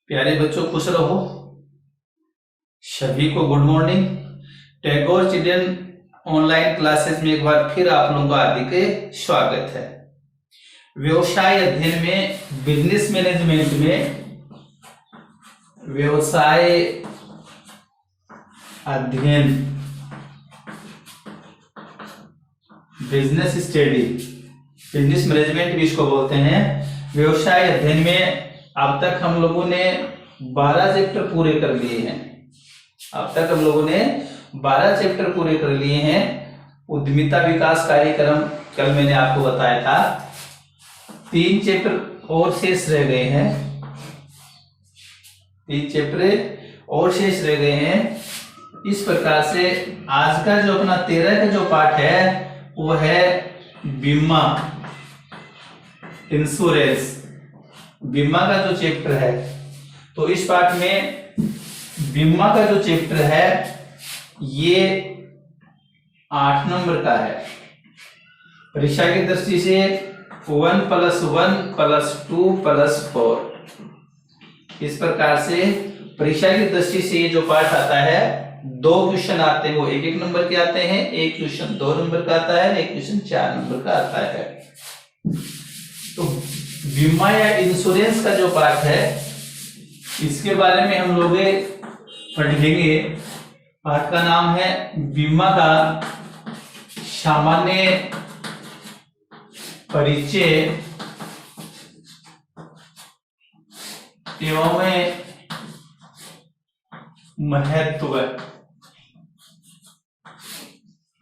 प्यारे बच्चों, खुश रहो। सभी को good morning. Tagore children online classes में एक बार फिर आप लोगों का हार्दिक स्वागत है। व्यवसाय अध्ययन में, बिजनेस मैनेजमेंट में व्यवसाय अध्ययन, बिजनेस स्टडी, बिजनेस मैनेजमेंट भी इसको बोलते हैं। व्यवसाय अध्ययन में अब तक हम लोगों ने 12 चैप्टर पूरे कर लिए हैं। अब तक हम लोगों ने 12 चैप्टर पूरे कर लिए हैं। उद्यमिता विकास कार्यक्रम कल मैंने आपको बताया था। 3 चैप्टर और शेष रह गए हैं। 3 चैप्टर और शेष रह गए हैं। इस प्रकार से आज का जो अपना 13 का जो पाठ है वो है बीमा, इंश्योरेंस, बीमा का जो चैप्टर है। तो इस पाठ में बीमा का जो चैप्टर है ये 8 नंबर का है। परीक्षा की दृष्टि से 1 + 1 + 2 + 4 इस प्रकार से परीक्षा की दृष्टि से ये जो पाठ आता है, 2 क्वेश्चन आते हैं, वो 1-1 नंबर के आते हैं। एक क्वेश्चन 2 नंबर का आता है, एक क्वेश्चन 4 नंबर का आता है। तो बीमा या इंश्योरेंस का जो पाठ है इसके बारे में हम लोग पढ़ेंगे। पाठ का नाम है बीमा का सामान्य परिचय एवं महत्व।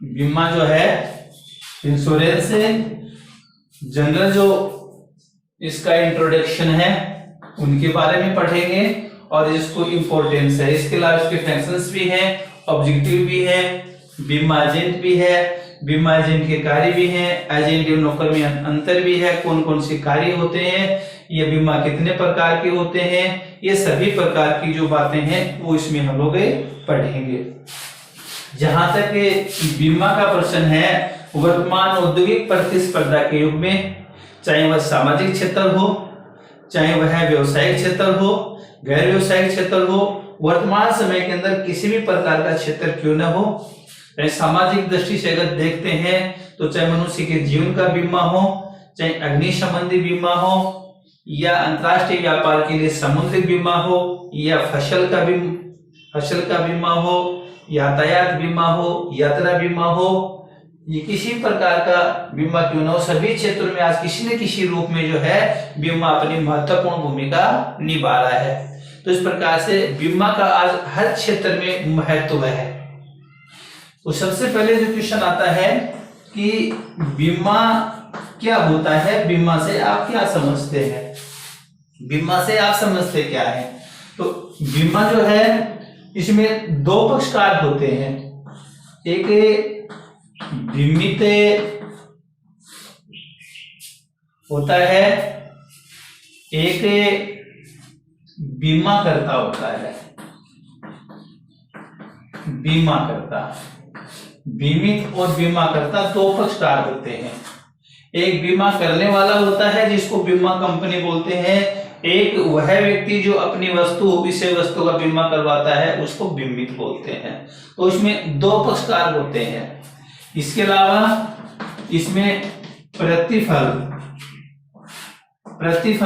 बीमा जो है, इंश्योरेंस है, जनरल जो इसका इंट्रोडक्शन है उनके बारे में पढ़ेंगे और इसको इंपॉर्टेंस है। इसके अलावा इसके फंक्शंस भी हैं, ऑब्जेक्टिव भी है, बीमा एजेंट भी है, बीमा एजेंट के कार्य भी हैं, एजेंट और नौकर में अंतर भी है, कौन कौन से कार्य होते हैं, ये बीमा कितने प्रकार के होते हैं, ये सभी प्रकार की जो बातें हैं वो इसमें हम लोग पढ़ेंगे। जहां तक बीमा का प्रश्न है, वर्तमान औद्योगिक प्रतिस्पर्धा के युग में, चाहे वह सामाजिक क्षेत्र हो, चाहे वह व्यवसायिक क्षेत्र हो, गैर व्यवसायिक क्षेत्र हो, वर्तमान समय के अंदर किसी भी प्रकार का क्षेत्र क्यों न हो, चाहे सामाजिक दृष्टि से अगर देखते हैं तो चाहे मनुष्य के जीवन का बीमा हो, चाहे अग्नि संबंधी बीमा हो, या अंतरराष्ट्रीय व्यापार के लिए समुद्री बीमा हो, या फसल का बीमा हो, यातायात बीमा हो, यात्रा बीमा हो, ये किसी प्रकार का बीमा क्यों ना हो, सभी क्षेत्रों में आज किसी न किसी रूप में जो है बीमा अपनी महत्वपूर्ण भूमिका निभा रहा है। तो इस प्रकार से बीमा का आज हर क्षेत्र में महत्व है। तो सबसे पहले जो क्वेश्चन आता है कि बीमा क्या होता है, बीमा से आप क्या समझते हैं, बीमा से आप समझते क्या है। तो बीमा जो है इसमें 2 पक्षकार होते हैं। एक बीमित होता है, एक बीमा करता होता है। बीमा करता, बीमित और बीमा करता 2 पक्षकार होते हैं। एक बीमा करने वाला होता है जिसको बीमा कंपनी बोलते हैं, एक वह व्यक्ति जो अपनी वस्तु, विषय वस्तु का बीमा करवाता है उसको बीमित बोलते हैं। तो इसमें 2 पक्षकार होते हैं। इसके अलावा इसमें प्रतिफल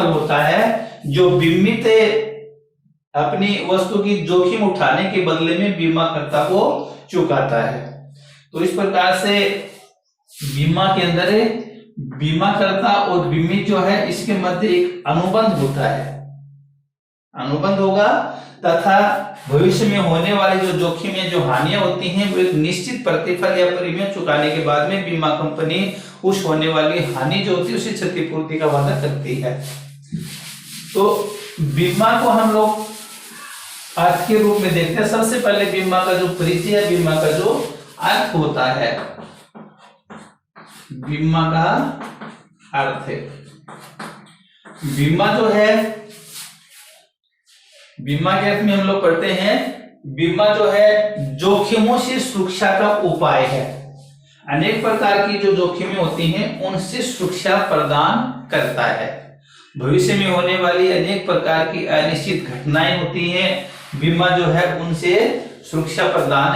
होता है, जो बीमित अपनी वस्तु की जोखिम उठाने के बदले में बीमा करता को चुकाता है। तो इस प्रकार से बीमा के अंदर बीमा करता और बीमित जो है इसके मध्य एक अनुबंध होता है, अनुबंध होगा, तथा भविष्य में होने वाली जो जोखिम या जो हानियां होती हैं वो एक निश्चित प्रतिफल या प्रीमियम चुकाने के बाद में बीमा कंपनी उस होने वाली हानि जो होती है उसे क्षतिपूर्ति का वादा करती है। तो बीमा को हम लोग अर्थ के रूप में देखते हैं। सबसे पहले बीमा का जो परिचय है, बीमा का जो अर्थ होता है, बीमा का अर्थ है, बीमा जो है, बीमा के अर्थ में हम लोग पढ़ते हैं, बीमा जो है जोखिमों से सुरक्षा का उपाय है। अनेक प्रकार की जो जोखिमें होती हैं उनसे सुरक्षा प्रदान करता है। भविष्य में होने वाली अनेक प्रकार की अनिश्चित घटनाएं होती हैं, बीमा जो है उनसे सुरक्षा प्रदान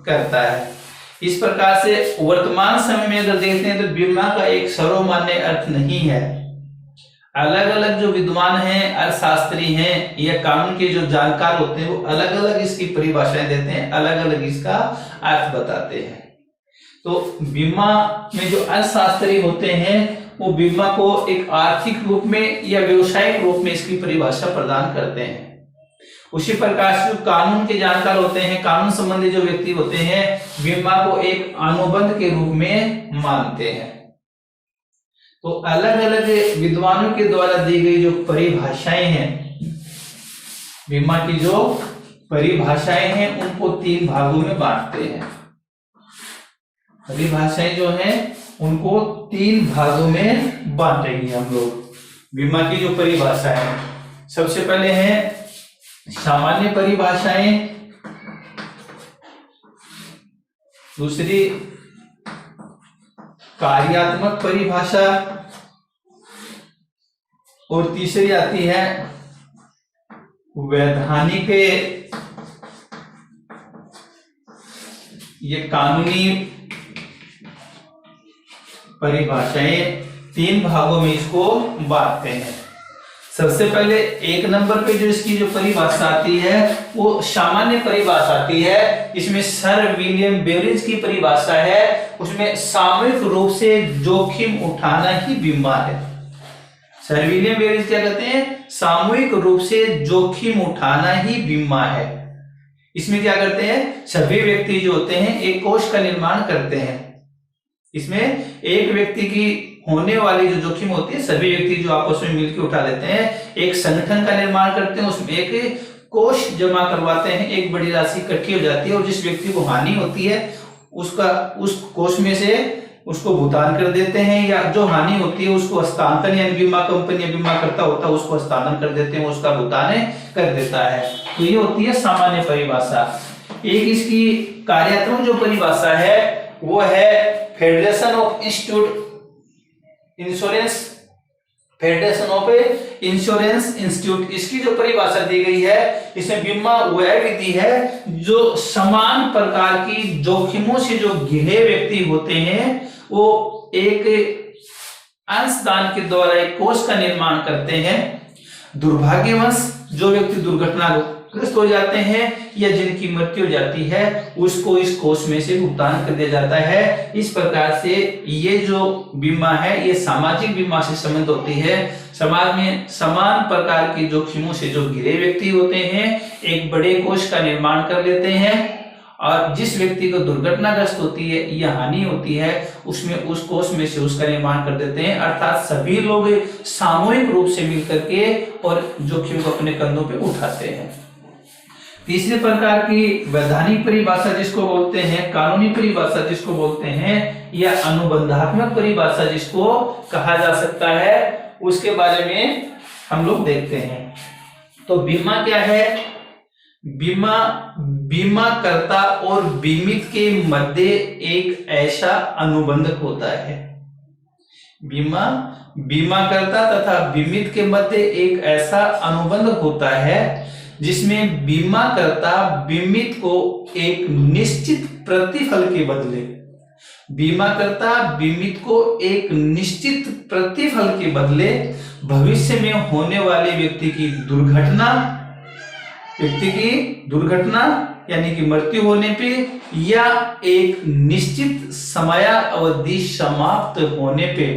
करता है। इस प्रकार से वर्तमान समय में अगर देखते हैं तो बीमा का एक सर्वमान्य अर्थ नहीं है। अलग अलग जो विद्वान हैं, अर्थशास्त्री हैं या कानून के जो जानकार होते हैं वो अलग अलग इसकी परिभाषाएं देते हैं, अलग अलग इसका अर्थ बताते हैं। तो बीमा में जो अर्थशास्त्री होते हैं वो बीमा को एक आर्थिक रूप में या व्यवसायिक रूप में इसकी परिभाषा प्रदान करते हैं। उसी प्रकार से जो कानून के जानकार होते हैं, कानून संबंधी जो व्यक्ति होते हैं, बीमा को एक अनुबंध के रूप में मानते हैं। तो अलग अलग विद्वानों के द्वारा दी गई जो परिभाषाएं हैं, बीमा की जो परिभाषाएं हैं उनको 3 भागों में बांटते हैं। परिभाषाएं जो हैं उनको 3 भागों में बांटेंगे हम लोग। बीमा की जो परिभाषा है, सबसे पहले है सामान्य परिभाषाएं, दूसरी कार्यात्मक परिभाषा और तीसरी आती है वैधानिक, ये कानूनी परिभाषाएं। 3 भागों में इसको बांटते हैं। सबसे पहले 1 नंबर पे जो इसकी जो परिभाषा आती है वो सामान्य परिभाषा आती है। इसमें सर विलियम बेरिज की परिभाषा है, उसमें सामूहिक रूप से जोखिम उठाना ही बीमा है। सर विलियम बेरिज क्या कहते हैं? सामूहिक रूप से जोखिम उठाना ही बीमा है। इसमें क्या करते हैं? सभी व्यक्ति जो होते हैं एक कोष का निर्माण करते हैं। इसमें एक व्यक्ति की होने वाली जो जोखिम होती है सभी व्यक्ति जो आपस में मिलकर उठा लेते हैं, एक संगठन का निर्माण करते हैं, उसमें एक कोष जमा करवाते हैं, एक बड़ी राशि इकट्ठी हो जाती है और जिस व्यक्ति को हानि होती है उसका उस कोष में से उसको भुगतान कर देते हैं, या जो हानि होती है उसको हस्तांतरण, यानी बीमा कंपनी या बीमा करता होता है उसको हस्तांतरण कर देते हैं, उसका भुगतान कर देता है। तो ये होती है सामान्य परिभाषा। एक इसकी कार्यात्मक जो परिभाषा है वो है फेडरेशन ऑफ इंश्योरेंस इंस्टीट्यूट। इसकी जो परिभाषा दी गई है, इसमें बीमा वह विधि है जो समान प्रकार की जोखिमों से जो घिरे व्यक्ति होते हैं वो एक अंशदान के द्वारा एक कोष का निर्माण करते हैं। दुर्भाग्यवश जो व्यक्ति दुर्घटनाग्रस्त हो जाते हैं या जिनकी मृत्यु हो जाती है उसको इस कोष में से भुगतान कर दिया जाता है। इस प्रकार से ये जो बीमा है ये सामाजिक बीमा से संबंधित होती है। समाज में समान प्रकार की जोखिमों से जो घिरे व्यक्ति होते हैं एक बड़े कोष का निर्माण कर लेते हैं और जिस व्यक्ति को दुर्घटनाग्रस्त होती है या हानि होती है उसमें उस कोष में से उसका निर्माण कर देते हैं। अर्थात सभी लोग सामूहिक रूप से मिलकर के और जोखिम को अपने कंधों पे उठाते हैं। तीसरे प्रकार की वैधानिक परिभाषा जिसको बोलते हैं, कानूनी परिभाषा जिसको बोलते हैं, या अनुबंधात्मक परिभाषा जिसको कहा जा सकता है, उसके बारे में हम लोग देखते हैं। तो बीमा क्या है? बीमाकर्ता और बीमित के मध्य एक ऐसा अनुबंध होता है। बीमाकर्ता तथा बीमित के मध्य एक ऐसा अनुबंध होता है जिसमें बीमाकर्ता बीमित को एक निश्चित प्रतिफल के बदले भविष्य में होने वाले व्यक्ति की दुर्घटना यानी कि मृत्यु होने पे या एक निश्चित समयावधि समाप्त होने पे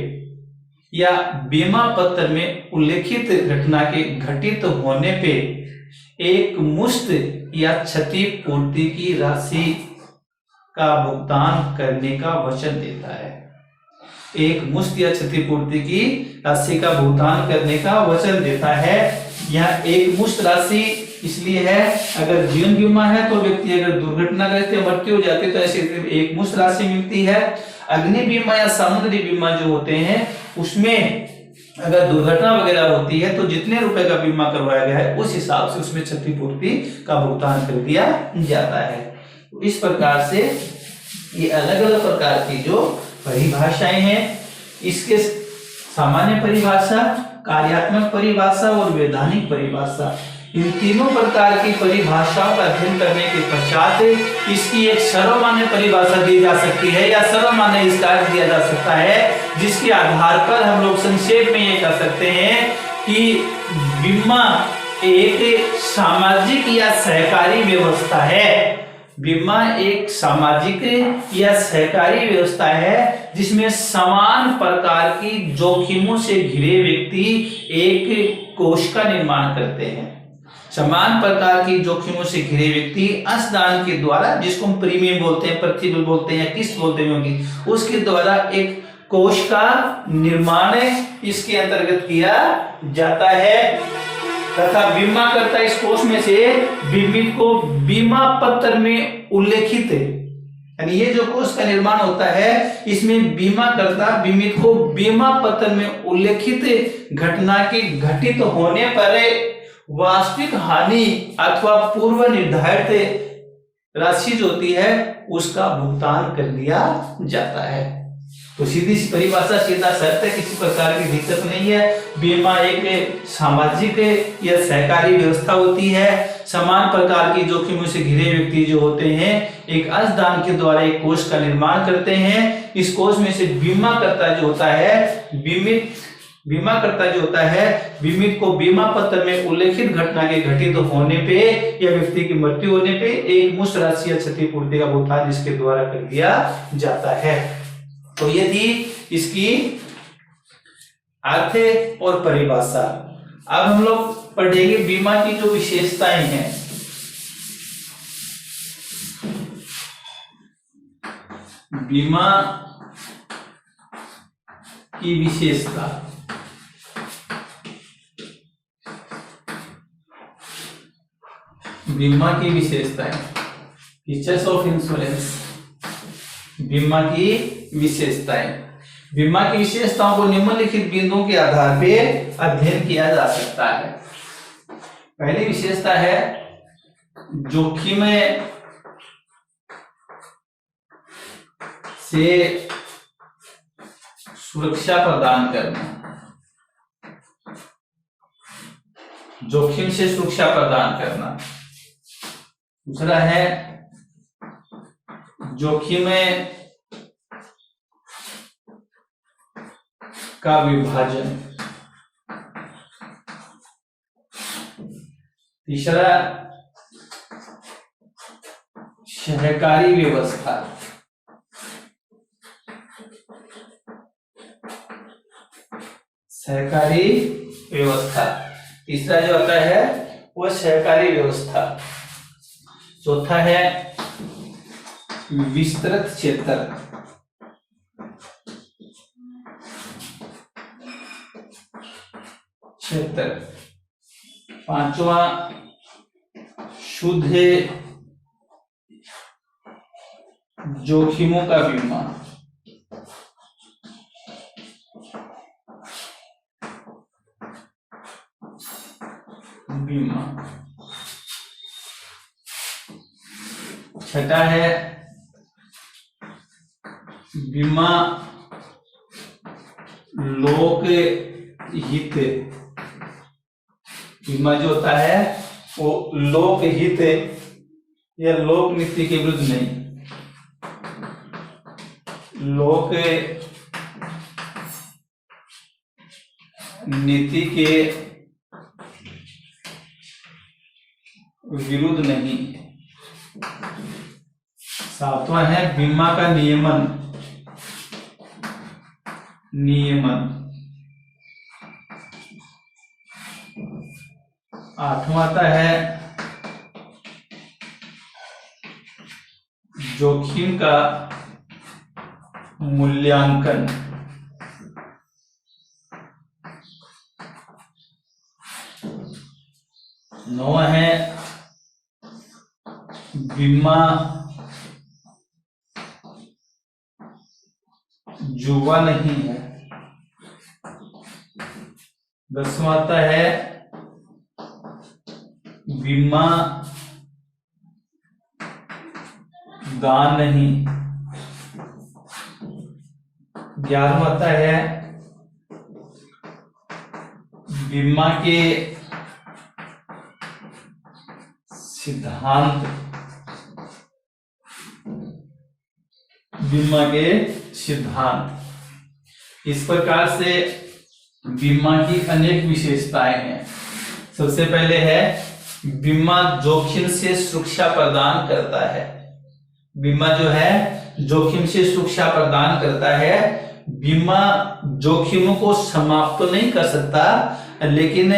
या बीमा पत्र में उल्लेखित घटना के घटित होने पे एक मुश्त या क्षतिपूर्ति की राशि का भुगतान करने का वचन देता है। एक मुश्त या क्षतिपूर्ति की राशि का भुगतान करने का वचन देता है। यह एक मुश्त राशि इसलिए है, अगर जीवन बीमा है तो व्यक्ति अगर दुर्घटनाग्रस्त या मृत्यु हो जाती है तो ऐसे एक मुश्त राशि मिलती है। अग्नि बीमा या समुद्री बीमा जो होते हैं उसमें अगर दुर्घटना वगैरह होती है तो जितने रुपए का बीमा करवाया गया है उस हिसाब से उसमें क्षतिपूर्ति का भुगतान कर दिया जाता है। तो इस प्रकार से ये अलग अलग प्रकार की जो परिभाषाएं हैं, इसके सामान्य परिभाषा, कार्यात्मक परिभाषा और वैधानिक परिभाषा। इन तीनों प्रकार की परिभाषाओं का अध्ययन करने के पश्चात इसकी एक सर्वमान्य परिभाषा दी जा सकती है या सर्वमान्य इसका अर्थ दिया जा सकता है, जिसके आधार पर हम लोग संक्षेप में ये कह सकते हैं कि बीमा एक सामाजिक या सहकारी व्यवस्था है। बीमा एक सामाजिक या सहकारी व्यवस्था है जिसमें समान प्रकार की जोखिमों से घिरे व्यक्ति एक कोष का निर्माण करते हैं। समान प्रकार की जोखिमों से घिरे व्यक्ति अंशदान के द्वारा, जिसको हम प्रीमियम बोलते हैं, प्रतिबल बोलते हैं या किस्त बोलते होंगे, उसके द्वारा एक कोष का निर्माण इसके अंतर्गत किया जाता है तथा बीमाकर्ता इस कोष में से बीमित को बीमा पत्र में उल्लेखित, यानी ये जो कोष का निर्माण होता है इसमें बीमाकर्ता बीमित को बीमा पत्र में उल्लेखित घटना के घटित होने पर वास्तविक हानि अथवा पूर्व निर्धारित राशि जो होती है उसका भुगतान कर दिया जाता है। तो सीधी सी परिभाषा, सीधा शर्त है, किसी प्रकार की दिक्कत नहीं है। बीमा एक सामाजिक या सहकारी व्यवस्था होती है। समान प्रकार की जोखिमों से घिरे व्यक्ति जो होते हैं एक अंशदान के द्वारा एक कोष का निर्माण करते हैं। इस कोष में से बीमाकर्ता जो होता है बीमित को बीमा पत्र में उल्लेखित घटना के घटित होने पे या व्यक्ति की मृत्यु होने पे एक मुश्त राशि या क्षतिपूर्ति का भुगतान इसके द्वारा कर दिया जाता है। तो ये थी इसकी अर्थ और परिभाषा। अब हम लोग पढ़ेंगे बीमा की जो विशेषताएं हैं। बीमा की विशेषता, बीमा की विशेषताएं, फीचर्स ऑफ इंश्योरेंस। बीमा की विशेषताएं, बीमा की विशेषताओं को निम्नलिखित बिंदुओं के आधार पे अध्ययन किया जा सकता है। पहली विशेषता है जोखिम से सुरक्षा प्रदान करना। जोखिम से सुरक्षा प्रदान करना। दूसरा है जोखिम का विभाजन। तीसरा सहकारी व्यवस्था। सहकारी व्यवस्था तीसरा जो आता है वो सहकारी व्यवस्था। चौथा है विस्तृत क्षेत्र। पांचवा शुद्ध जोखिमों का बीमा। छठा है बीमा लोक हित। बीमा जो होता है वो लोक हित या लोक नीति के विरुद्ध नहीं, लोक नीति के विरुद्ध नहीं। सातवां है बीमा का नियमन। आठवां आता है जोखिम का मूल्यांकन। नौवां है बीमा जुआ नहीं है। 10वां आता है बीमा दान नहीं। 11वां आता है बीमा के सिद्धांत, बीमा के सिद्धांत। इस प्रकार से बीमा की अनेक विशेषताएं हैं। सबसे पहले है बीमा जोखिम से सुरक्षा प्रदान करता है। बीमा जो है जोखिम से सुरक्षा प्रदान करता है। बीमा जोखिमों को समाप्त तो नहीं कर सकता, लेकिन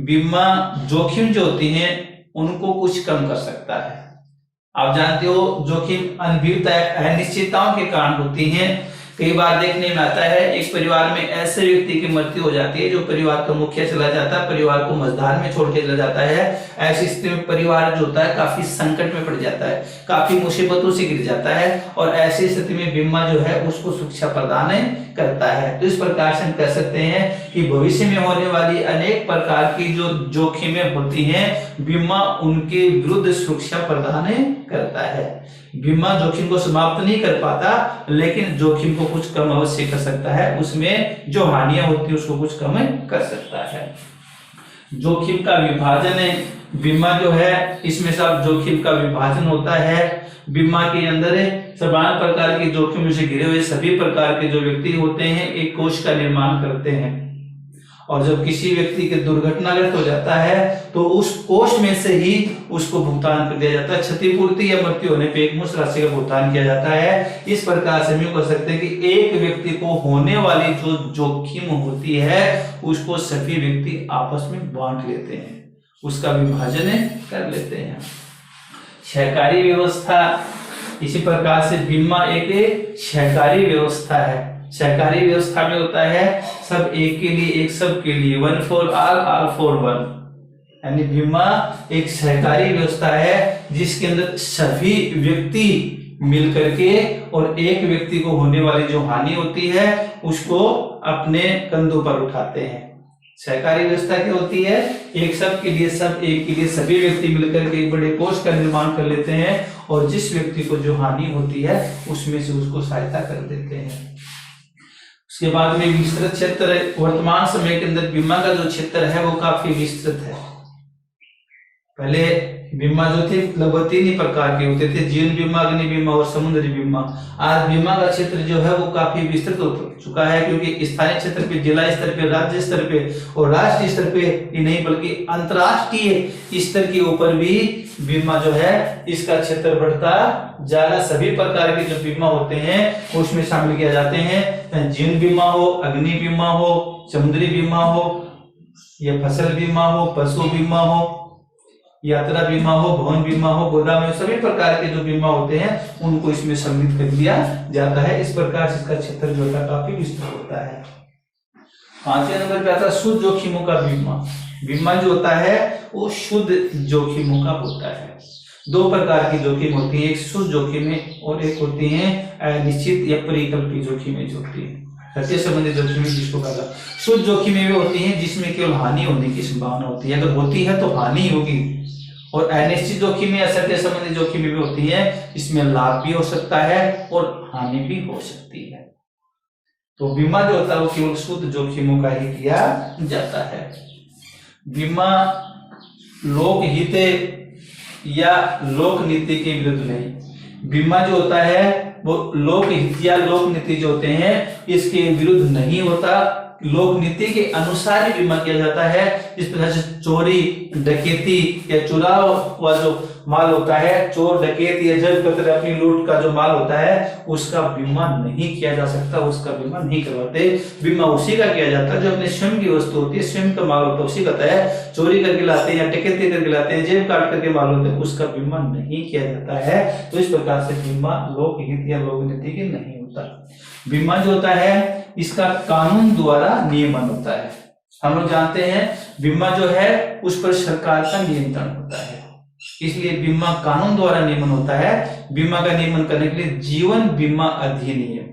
बीमा जोखिम जो होती है उनको कुछ कम कर सकता है। आप जानते हो जोखिम अनिश्चितताओं के कारण होती हैं। कई बार देखने में आता है एक परिवार में ऐसे व्यक्ति की मृत्यु हो जाती है जो परिवार का मुखिया चला जाता है, परिवार को मझधार में छोड़ के चला जाता है। ऐसी स्थिति में परिवार जो होता है काफी संकट में पड़ जाता है, काफी मुसीबतों से गिर जाता है, और ऐसी स्थिति में बीमा जो है उसको सुरक्षा प्रदान करता है। तो इस प्रकार से हम कह सकते हैं कि भविष्य में होने वाली अनेक प्रकार की जो जोखिमें होती हैं, बीमा उनके विरुद्ध सुरक्षा प्रदान करता है। बीमा जोखिम को समाप्त नहीं कर पाता, लेकिन जोखिम को कुछ कम अवश्य कर सकता है। उसमें जो हानियां होती है उसको कुछ कम कर सकता है। जोखिम का विभाजन है। बीमा जो है इसमें सब जोखिम का विभाजन होता है। बीमा के अंदर समान प्रकार के जोखिम से घिरे हुए सभी प्रकार के जो व्यक्ति होते हैं एक कोष का निर्माण करते हैं, और जब किसी व्यक्ति के दुर्घटनाग्रस्त हो जाता है तो उस कोष में से ही उसको भुगतान कर दिया जाता है। क्षतिपूर्ति या मृत्यु होने पे एक मुश्त राशि का भुगतान किया जाता है। इस प्रकार से हम कह सकते हैं कि एक व्यक्ति को होने वाली जो जोखिम होती है उसको सभी व्यक्ति आपस में बांट लेते हैं, उसका विभाजन कर लेते हैं। सहकारी व्यवस्था, इसी प्रकार से बीमा एक सहकारी व्यवस्था है। सहकारी व्यवस्था में होता है सब एक के लिए एक, सब के लिए, one for all for one. यानी बीमा एक सहकारी व्यवस्था है जिसके अंदर सभी व्यक्ति मिल करके और एक व्यक्ति को होने वाली जो हानि होती है उसको अपने कंधों पर उठाते हैं। सहकारी व्यवस्था क्या होती है? एक सब के लिए सब, एक के लिए सभी व्यक्ति मिलकर के एक बड़े कोष का निर्माण कर लेते हैं और जिस व्यक्ति को जो हानि होती है उसमें से उसको सहायता कर देते हैं। उसके बाद में विस्तृत क्षेत्र है। वर्तमान समय के अंदर बीमा का जो क्षेत्र है वो काफी विस्तृत है। पहले बीमा जो थे लगभग 3 ही प्रकार के होते थे, जीवन बीमा, अग्नि बीमा और समुद्री बीमा। आज बीमा का क्षेत्र जो है वो काफी विस्तृत हो चुका है, क्योंकि स्थानीय क्षेत्र पे, जिला स्तर पे, राज्य स्तर पे और राष्ट्रीय स्तर पे ही नहीं बल्कि अंतरराष्ट्रीय स्तर के ऊपर भी बीमा जो है इसका क्षेत्र बढ़ता जा रहा। सभी प्रकार के जो बीमा होते हैं उसमें शामिल किया जाते हैं। जीवन बीमा हो, अग्नि बीमा हो, समुद्री बीमा हो, या फसल बीमा हो, पशु बीमा हो, यात्रा बीमा हो, भवन बीमा हो, गोदाम में, सभी प्रकार के जो बीमा होते हैं उनको इसमें सम्मिलित कर दिया जाता है। इस प्रकार से इसका क्षेत्र जो है काफी विस्तृत होता है। 5वें नंबर पे आता है शुद्ध जोखिमों का बीमा। बीमा जो होता है वो शुद्ध जोखिमों का होता है। 2 प्रकार की जोखिम होती है, एक शुद्ध जोखिमें और एक होती है अनिश्चित या परिकल्पित जोखिमें जो होती है। सत्य संबंधी जोखिमें जिसको कहा जाता है। शुद्ध जोखिमें वे होती हैं जिसमें केवल हानि होने की संभावना होती है, अगर होती है तो हानि होगी। और अनिश्चित जोखिम या सत्य संबंधी जोखिम भी होती है, इसमें लाभ भी हो सकता है और हानि भी हो सकती है। तो बीमा जो होता है वो केवल शुद्ध जोखिमों का ही किया जाता है। बीमा लोकहित या लोक नीति के विरुद्ध नहीं। बीमा जो होता है वो लोकहित या लोक नीति जो होते हैं इसके विरुद्ध नहीं होता, लोक नीति के अनुसार ही बीमा किया जाता है। इस प्रकार से चोरी, डकैती या चुरा हुआ जो माल होता है, चोर, डकैत या जब्त करते अपनी लूट का जो माल होता है उसका बीमा नहीं किया जा सकता, उसका बीमा नहीं करवाते। बीमा उसी का किया जाता है जो अपने स्वयं की वस्तु होती है, स्वयं का माल होता है उसी का है। चोरी करके लाते हैं या डकैती करके लाते हैं, जेब काट करके माल होते हैं, उसका बीमा नहीं किया जाता है। तो इस प्रकार से बीमा लोकहित या लोक नीति के नहीं होता। बीमा जो होता है इसका कानून द्वारा नियमन होता है। हम लोग जानते हैं बीमा जो है उस पर सरकार का नियंत्रण होता है, इसलिए बीमा कानून द्वारा नियमन होता है। बीमा का नियमन करने के लिए जीवन बीमा अधिनियम,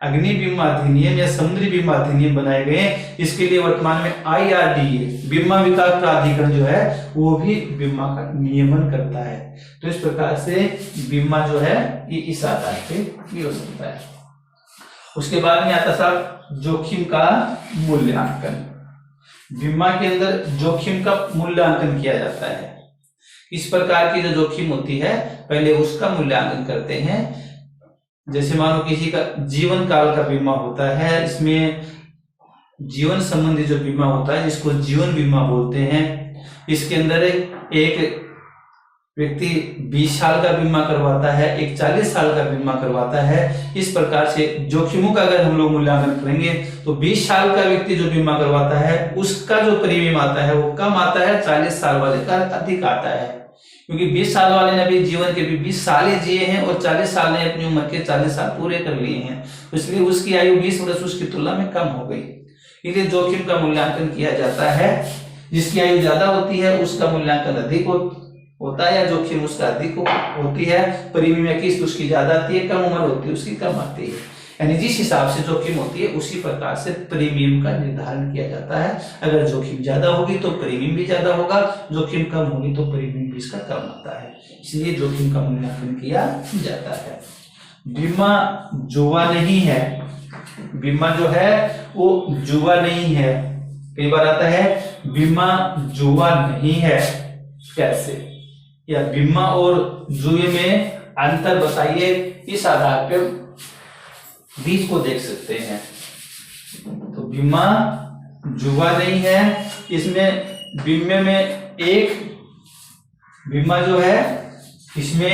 अग्नि बीमा अधिनियम या समुद्री बीमा अधिनियम बनाए गए हैं। इसके लिए वर्तमान में IRDA बीमा विकास प्राधिकरण जो है वो भी बीमा का नियमन करता है। तो इस प्रकार से बीमा जो है ये इस आधार पे भी हो सकता है। उसके बाद में आता साहब जोखिम का मूल्यांकन। बीमा के अंदर जोखिम का मूल्यांकन किया जाता है। इस प्रकार की जो जोखिम होती है पहले उसका मूल्यांकन करते हैं। जैसे मानो किसी का जीवन काल का बीमा होता है, इसमें जीवन संबंधी जो बीमा होता है जिसको जीवन बीमा बोलते हैं, इसके अंदर एक व्यक्ति 20 साल का बीमा करवाता है, एक 40 साल का बीमा करवाता है। इस प्रकार से जोखिमों का अगर हम लोग मूल्यांकन करेंगे तो 20 साल का व्यक्ति जो बीमा करवाता है उसका जो प्रीमियम आता है वो कम आता है, 40 साल वाले का अधिक आता है। क्योंकि 20 साल वाले ने अभी जीवन के भी 20 साल ही जिए हैं और 40 साल ने अपनी उम्र के 40 साल पूरे कर लिए हैं, इसलिए उसकी आयु 20 वर्ष उसकी तुलना में कम हो गई। इसलिए जोखिम का मूल्यांकन किया जाता है। जिसकी आयु ज्यादा होती है उसका मूल्यांकन अधिक होता है या जोखिम उसका अधिक होती है, प्रीमियम या किस्त उसकी ज्यादा आती है, कम उम्र होती है उसकी कम आती है। यानी जिस हिसाब से जोखिम होती है उसी प्रकार से प्रीमियम का निर्धारण किया जाता है। अगर जोखिम ज्यादा होगी तो प्रीमियम भी ज्यादा होगा, जोखिम कम होगी तो प्रीमियम भी इसका कम आता है, इसलिए जोखिम का मूल्यांकन किया जाता है। बीमा जुआ नहीं है, बीमा जो है वो जुआ नहीं है। कई बार आता है बीमा जुआ नहीं है, कैसे, या बीमा और जुए में अंतर बताइए, इस आधार पर बीच को देख सकते हैं। तो बीमा जुआ नहीं है, इसमें बीमे में एक बीमा जो है इसमें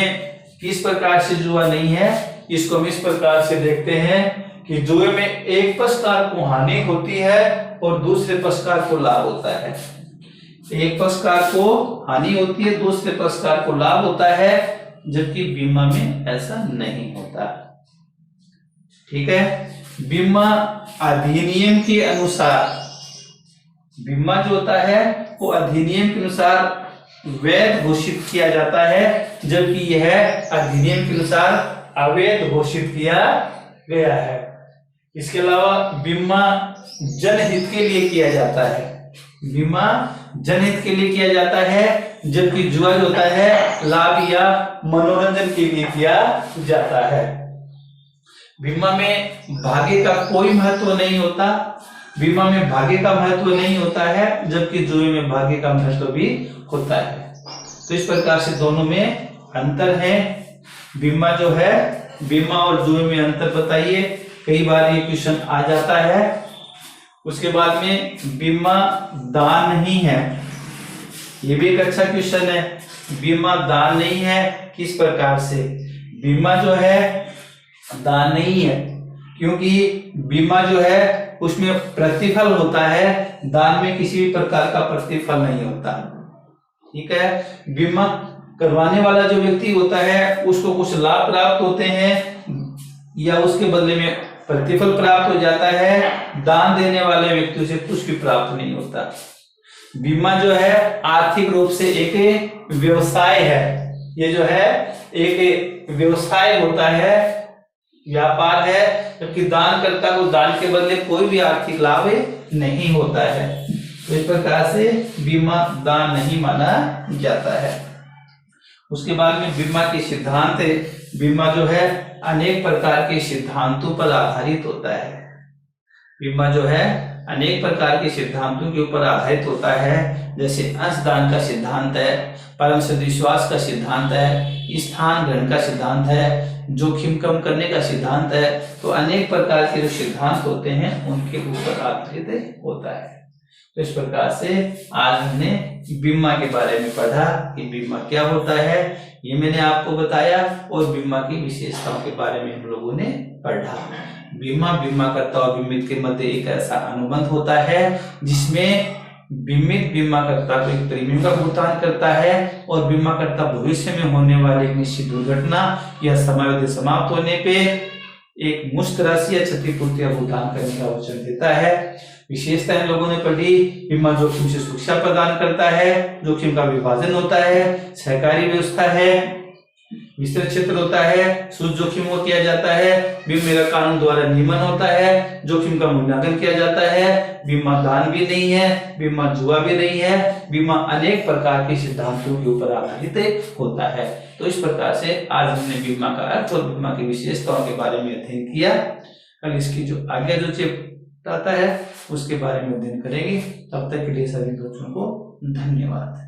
किस प्रकार से जुआ नहीं है, इसको हम इस प्रकार से देखते हैं कि जुए में एक पक्षकार को हानि होती है और दूसरे पक्षकार को लाभ होता है। एक पक्षकार को हानि होती है, दूसरे पक्षकार को लाभ होता है, जबकि बीमा में ऐसा नहीं होता। ठीक है। बीमा अधिनियम के अनुसार, बीमा जो होता है वो अधिनियम के अनुसार वैध घोषित किया जाता है, जबकि यह अधिनियम के अनुसार अवैध घोषित किया गया है। इसके अलावा बीमा जनहित के लिए किया जाता है, बीमा जनहित के लिए किया जाता है, जबकि जुआ जो होता है लाभ या मनोरंजन के लिए किया जाता है। बीमा में भाग्य का कोई महत्व नहीं होता, बीमा में भाग्य का महत्व नहीं होता है, जबकि जुए में भाग्य का महत्व भी होता है। तो इस प्रकार से दोनों में अंतर है। बीमा जो है, बीमा और जुए में अंतर बताइए, कई बार ये क्वेश्चन आ जाता है। उसके बाद में बीमा दान नहीं है, ये भी एक अच्छा क्वेश्चन है। बीमा दान नहीं है, किस प्रकार से? बीमा जो है दान नहीं है, क्योंकि बीमा जो है उसमें प्रतिफल होता है, दान में किसी भी प्रकार का प्रतिफल नहीं होता। ठीक है। बीमा करवाने वाला जो व्यक्ति होता है उसको कुछ लाभ प्राप्त होते हैं या उसके बदले में प्रतिफल प्राप्त हो जाता है, दान देने वाले व्यक्ति से कुछ भी प्राप्त नहीं होता। बीमा जो है आर्थिक रूप से एक व्यवसाय है, ये जो है एक व्यवसाय होता है, व्यापार है, जबकि दानकर्ता को दान के बदले कोई भी आर्थिक लाभ नहीं होता है। तो इस प्रकार से बीमा दान नहीं माना जाता है। उसके बाद में बीमा के सिद्धांत, बीमा जो है अनेक प्रकार के सिद्धांतों पर आधारित होता है। बीमा जो है अनेक प्रकार के सिद्धांतों के ऊपर आधारित होता है, जैसे अंशदान का सिद्धांत है, परम सद्विश्वास का सिद्धांत है, स्थान ग्रहण का सिद्धांत है, जोखिम कम करने का सिद्धांत है। तो अनेक प्रकार के जो सिद्धांत होते हैं उनके ऊपर आधारित होता है। तो इस प्रकार से आज हमने बीमा के बारे में पढ़ा कि बीमा क्या होता है, ये मैंने आपको बताया, और बीमा की विशेषताओं के बारे में हम लोगों ने पढ़ा। बीमा, बीमाकर्ता और बीमित के मध्य एक ऐसा अनुबंध होता है जिसमें बीमित बीमाकर्ता को एक प्रीमियम का भुगतान करता है और बीमाकर्ता भविष्य में होने वाली एक निश्चित दुर्घटना या समयावधि समाप्त होने पे एक मुश्त राशि या क्षतिपूर्ति का भुगतान करने का वचन देता है। विशेषता हम लोगों ने पढ़ी, बीमा जोखिम से सुरक्षा प्रदान करता है, जोखिम का विभाजन होता है, सहकारी व्यवस्था है, विस्तृत क्षेत्र होता है, शुद्ध जोखिम को किया जाता है, बीमा का कानून द्वारा नियमन होता है, जोखिम का मूल्यांकन किया जाता है, बीमा दान भी नहीं है, बीमा जुआ भी नहीं है, बीमा अनेक प्रकार के सिद्धांतों के ऊपर आधारित होता है। तो इस प्रकार से आज हमने बीमा का अर्थ और बीमा की विशेषताओं के बारे में अध्ययन किया। अब इसकी जो आगे जो आता है उसके बारे में अध्ययन करेंगे। तब तक के लिए सभी बच्चों को धन्यवाद।